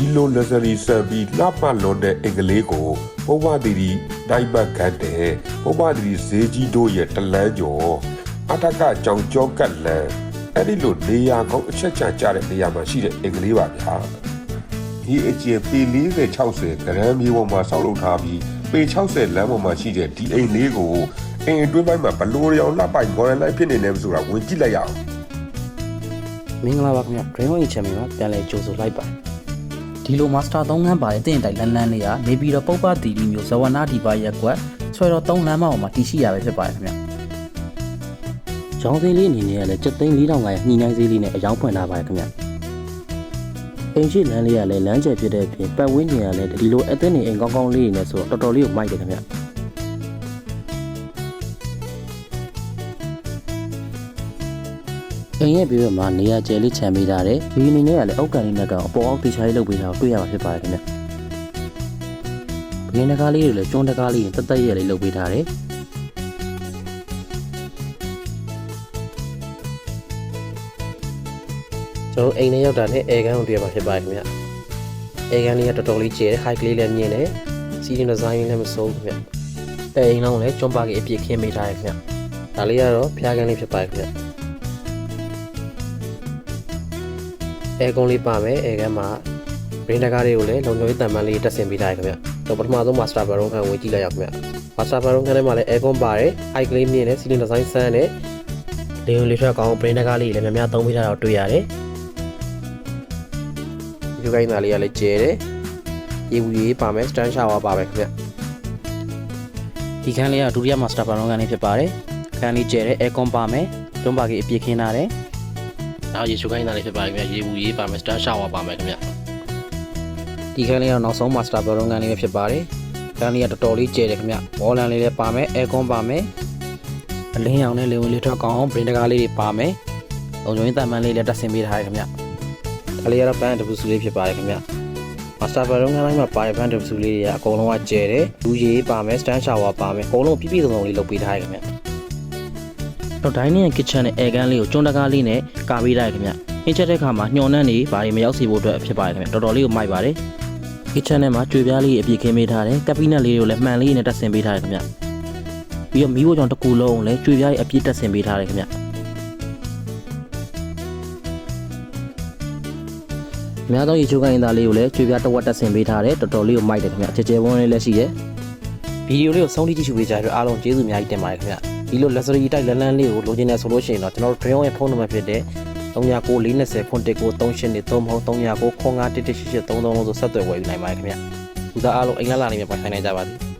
ဒီလို luxury ဆန်ပြီးလှပလွန်တဲ့အင်္ဂလိပ်ကိုပုဗ္ဗသီရီတိုင်းပတ်ခတ်တယ်ပုဗ္ဗသီရီဈေးကြီးတို့ရဲ့တလန်းကျော်အထက်ကကြောင်ကြောကတ်လန်အဲ့ဒီလိုနေရာကောင်းအချက်ချာကျတဲ့နေရာမှာရှိတဲ့အင်္ဂလိပ်ပါဗျာဒီအကျယ်ပေ40 60 ဂရမ်မြေပေါ်မှာဆောက်လုပ်ထားပြီးပေ60လမ်းပေါ်မှာရှိတဲ့ဒီအိမ်လေးကိုအိမ်အတွင်းပိုင်းမှာဘလို့ရောင်လှပိုက် modern life ဖြစ်နေတယ်ဆိုတာဝင်ကြည့်လိုက်ရအောင် မင်္ဂလာပါခင်ဗျ Dream Way Channel မှာပြန်လည်ကြိုဆိုလိုက်ပါဒီလို Master 3 လမ်းပါတဲ့တင်တိုင်လန်းလန်းလေးကနေပြီးတော့ပုပ္ပသီရီမျိုးဇဝနာဒီပါရက်ကွက်ဆွဲတော့3လမ်းမောက်မှာတည်ရှိရပဲဖြစ်ပါတယ်ခင်ဗျ။ကျောင်းသေးလေးအနေနဲ့လည်း7,400ညှိနှိုင်းသေးလေးနဲ့အယောင်ဖွင့်ထားပါတယ်ခင်ဗျ။အိမ်ရှိလမ်းလေးကလည်းလမ်းကျယ်ဖြစ်တဲ့အပြင်ပတ်ဝန်းကျင်ကလည်းဒီလိုအသက်နေအိမ်ကောင်းကောင်းလေးနဲ့ဆိုတော့တော်တော်လေးကိုမိုက်တယ်ခင်ဗျ။အိမ်ရဲ့ပြီးတော့မှနေရာကျယ်လေးခြံပေးထားတယ်ဒီအနေနဲ့ကလည်းအောက်ကန်လေးနဲ့တော့အပေါ်အောက်တိချာလေးလုပ်ပေးထားကိုတွေ့ရမှာဖြစ်ပါတယ်ခင်ဗျဘင်းတကားလေးတွေလည်းကျွန်းတကားလေးတက်တက်ရဲလေးလုပ်ပေးထားတယ်ကျွန်တော်အိမ်ထဲရောက်တာနဲ့အဲကန်ကိုတွေ့ရမှာဖြစ်ပါတယ်ခင်ဗျအဲကန်လေးကတော်တော်လေးကျယ်တယ် high ကလေးလည်းမြင်တယ်စီးရင်ဒီဇိုင်းလည်းမစိုးဘူးခင်ဗျအဲအိမ်လုံးလည်းကျွန်းပါကြီးအပြည့်ခင်းပေးထားတယ်ခင်ဗျဒါလေးကတော့ဖျားကန်လေးဖြစ်ပါတယ်ခင်ဗျအဲကုန်းလေးပါမယ်အဲကမ်းမှာဘင်းတကားလေးကိုလည်းလုံလုံရေးတန်ပန်းလေးတက်ဆင်ပေးထားရခင်ဗျတော့ပထမဆုံး Master Baron ခံဝင်ကြည့်လိုက်ရခင်ဗျ Master Baron ခံထဲမှာလည်းအဲကုန်းပါတယ် high ကလေးမြင့်နဲ့ ceiling design ဆန်းနဲ့လေယုံလေးထွက်ကောင်းဘင်းတကားလေးလည်းများများသုံးပေးထားတော့တွေ့ရတယ်ဒီကိုင်းသားလေးကလည်းကျဲတယ်ရေဘူးရေးပါမယ် stand shower ပါပဲခင်ဗျဒီခန်းလေးကဒုတိယ Master Baron ခံလေးဖြစ်ပါတယ်ခန်းလေးကျဲတယ်အဲကုန်းပါမယ်တွန်းပါကြီးအပြည့်ခင်းထားတယ်နောက်ရေချိုးခိုင်းတာလေးဖြစ်ပါတယ်ခင်ဗျရေဘူးရေးပါမယ် star shower ပါမယ်ခင်ဗျဒီခန်းလေးကတော့နောက်ဆုံး master baron ခန်းလေးပဲဖြစ်ပါတယ်ခန်းလေးကတော်တော်လေးကျယ်တယ်ခင်ဗျဝေါ်လန်လေးလည်းပါမယ် aircon ပါမယ်အလင်းရောင်နဲ့လေဝင်လေးထွက်ကောင်းအောင်ပရင်တကားလေးတွေပါမယ်လုံခြုံရေးတန်ပန်းလေးလည်းတက်ဆင်ပေးထားရခင်ဗျဒါလေးကတော့ band တပူစုလေးဖြစ်ပါတယ်ခင်ဗျ master baron ခန်းတိုင်းမှာပါတဲ့ band တပူစုလေးတွေကအကုန်လုံးကကျယ်တယ်လူရေးပါမယ် stand shower ပါမယ်အကုန်လုံးပြည့်ပြည့်စုံစုံလေးလုပ်ပေးထားရခင်ဗျတော့ dining and kitchen နဲ့ air gun လေးကိုကျွန်းတကားလေးနဲ့ကာပေးထားရခင်ဗျ။ဟင်းချက်တဲ့ခါမှာညှော်နှံ့နေဘာတွေမရောက်စီဖို့အတွက်ဖြစ်ပါတယ်ခင်ဗျ။တော်တော်လေးကိုမိုက်ပါတယ်။ kitchen ထဲမှာကြွေပြားလေးအပြည့်ခင်းပေးထားတယ်။ကပ်ပီနက်လေးတွေကိုလည်းမှန်လေးနဲ့တက်ဆင်ပေးထားရခင်ဗျ။ပြီးတော့မီးဖိုးကြောင်တစ်ခုလုံးလည်းကြွေပြားလေးအပြည့်တက်ဆင်ပေးထားရခင်ဗျ။အများဆုံးရေချိုးကိုင်းသားလေးကိုလည်းကြွေပြားတစ်ဝက်တက်ဆင်ပေးထားတယ်။တော်တော်လေးကိုမိုက်တယ်ခင်ဗျ။ချေချေဝန်းလေးလည်းရှိတယ်။ဗီဒီယိုလေးကိုဆုံးထိကြည့်ရှုပေးကြတဲ့အတွက်အားလုံးကျေးဇူးအများကြီးတင်ပါတယ်ခင်ဗျ။ဒီလို luxury တိုက်လန်းလန်းလေးကိုလိုချင်တယ်ဆိုလို့ရှိရင်တော့ကျွန်တော်တို့ Dream ရဲ့ဖုန်းနံပါတ်ဖြစ်တဲ့399420 3938 သို့မဟုတ်3995118833ဆိုဆက်သွယ်ဝယ်ယူနိုင်ပါတယ်ခင်ဗျ။ဒီသားအားလုံးအိမ်လာလာနေမြပိုင်ဆိုင်နိုင်ကြပါသည်။